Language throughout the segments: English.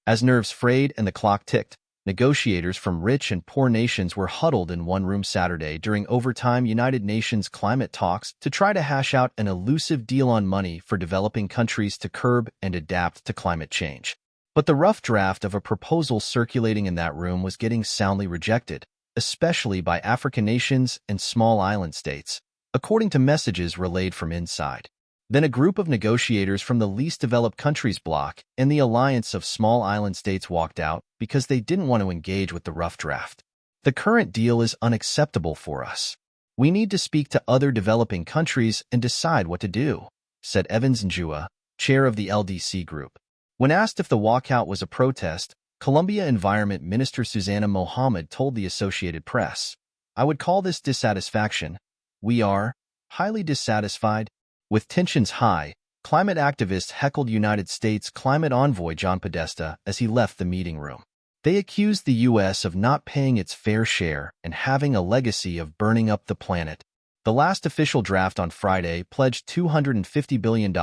As nerves frayed and the clock ticked, negotiators from rich and poor nations were huddled in one room Saturday during overtime United Nations climate talks to try to hash out an elusive deal on money for developing countries to curb and adapt to climate change. But the rough draft of a proposal circulating in that room was getting soundly rejected, especially by African nations and small island states, according to messages relayed from inside. Then a group of negotiators from the least developed countries bloc and the alliance of small island states walked out because they didn't want to engage with the rough draft. The current deal is unacceptable for us. We need to speak to other developing countries and decide what to do, said Evans Njua, chair of the LDC group. When asked if the walkout was a protest, Colombia Environment Minister Susana Mohammed told the Associated Press, "I would call this dissatisfaction. We are highly dissatisfied." With tensions high, climate activists heckled United States climate envoy John Podesta as he left the meeting room. They accused the U.S. of not paying its fair share and having a legacy of burning up the planet. The last official draft on Friday pledged $250 billion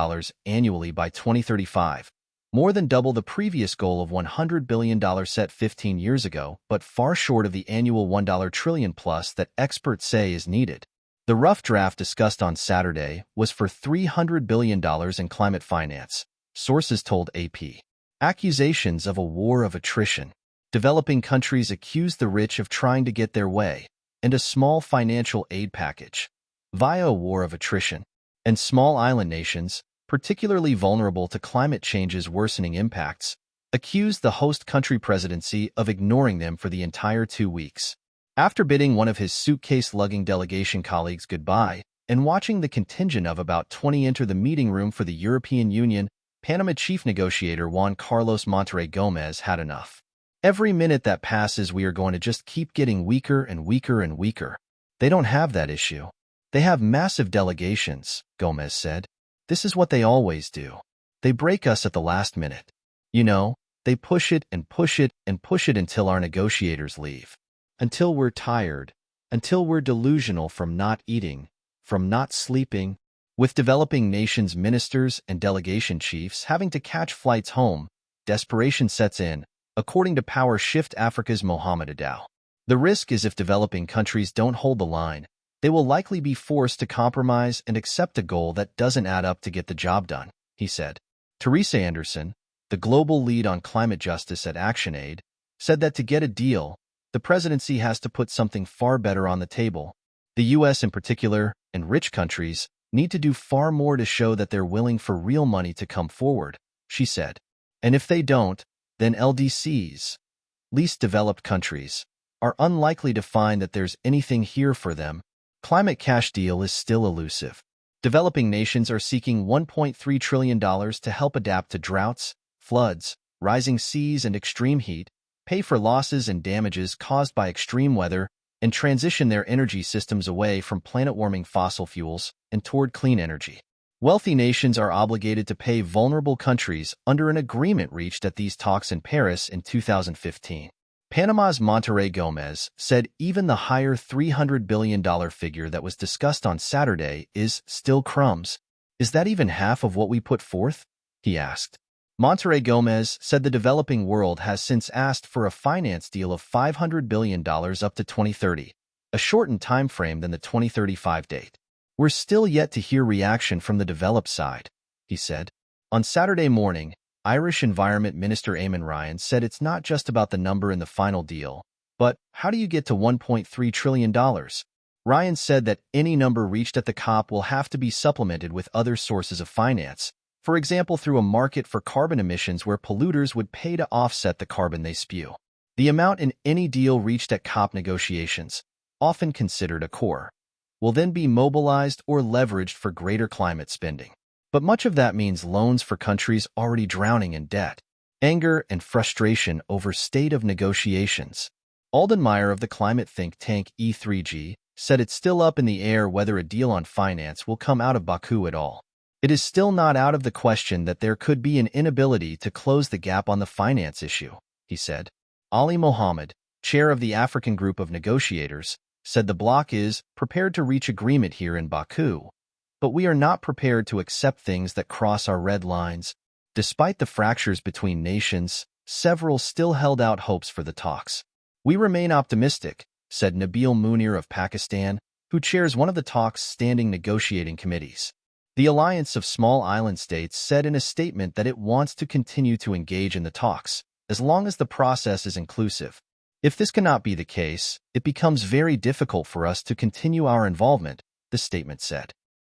annually by 2035, more than double the previous goal of $100 billion set 15 years ago, but far short of the annual $1 trillion plus that experts say is needed. The rough draft discussed on Saturday was for $300 billion in climate finance, sources told AP. Accusations of a war of attrition. Developing countries accuse the rich of trying to get their way, and a small financial aid package, via a war of attrition. And small island nations, particularly vulnerable to climate change's worsening impacts, accused the host country presidency of ignoring them for the entire 2 weeks. After bidding one of his suitcase-lugging delegation colleagues goodbye and watching the contingent of about 20 enter the meeting room for the European Union, Panama chief negotiator Juan Carlos Monterrey Gomez had enough. "Every minute that passes, we are going to just keep getting weaker and weaker and weaker. They don't have that issue. They have massive delegations," Gomez said. "This is what they always do. They break us at the last minute. You know, they push it and push it and push it until our negotiators leave. Until we're tired, until we're delusional from not eating, from not sleeping." With developing nations' ministers and delegation chiefs having to catch flights home, desperation sets in, according to Power Shift Africa's Mohamed Adao. The risk is if developing countries don't hold the line, they will likely be forced to compromise and accept a goal that doesn't add up to get the job done, he said. Teresa Anderson, the global lead on climate justice at ActionAid, said that to get a deal, the presidency has to put something far better on the table. The U.S. in particular, and rich countries, need to do far more to show that they're willing for real money to come forward, she said. And if they don't, then LDCs, least developed countries, are unlikely to find that there's anything here for them. Climate cash deal is still elusive. Developing nations are seeking $1.3 trillion to help adapt to droughts, floods, rising seas, and extreme heat, pay for losses and damages caused by extreme weather, and transition their energy systems away from planet-warming fossil fuels and toward clean energy. Wealthy nations are obligated to pay vulnerable countries under an agreement reached at these talks in Paris in 2015. Panama's Monterrey Gomez said even the higher $300 billion figure that was discussed on Saturday is still crumbs. "Is that even half of what we put forth?" he asked. Monterrey Gomez said the developing world has since asked for a finance deal of $500 billion up to 2030, a shortened time frame than the 2035 date. "We're still yet to hear reaction from the developed side," he said. On Saturday morning, Irish Environment Minister Eamon Ryan said it's not just about the number in the final deal, but how do you get to $1.3 trillion? Ryan said that any number reached at the COP will have to be supplemented with other sources of finance, for example through a market for carbon emissions where polluters would pay to offset the carbon they spew. The amount in any deal reached at COP negotiations, often considered a core, will then be mobilized or leveraged for greater climate spending. But much of that means loans for countries already drowning in debt, anger and frustration over state of negotiations. Alden Meyer of the climate think tank E3G said it's still up in the air whether a deal on finance will come out of Baku at all. "It is still not out of the question that there could be an inability to close the gap on the finance issue," he said. Ali Mohammed, chair of the African Group of Negotiators, said the bloc is prepared to reach agreement here in Baku, but we are not prepared to accept things that cross our red lines. Despite the fractures between nations, several still held out hopes for the talks. "We remain optimistic," said Nabil Munir of Pakistan, who chairs one of the talks' standing negotiating committees. The Alliance of Small Island States said in a statement that it wants to continue to engage in the talks, as long as the process is inclusive. "If this cannot be the case, it becomes very difficult for us to continue our involvement," the statement said.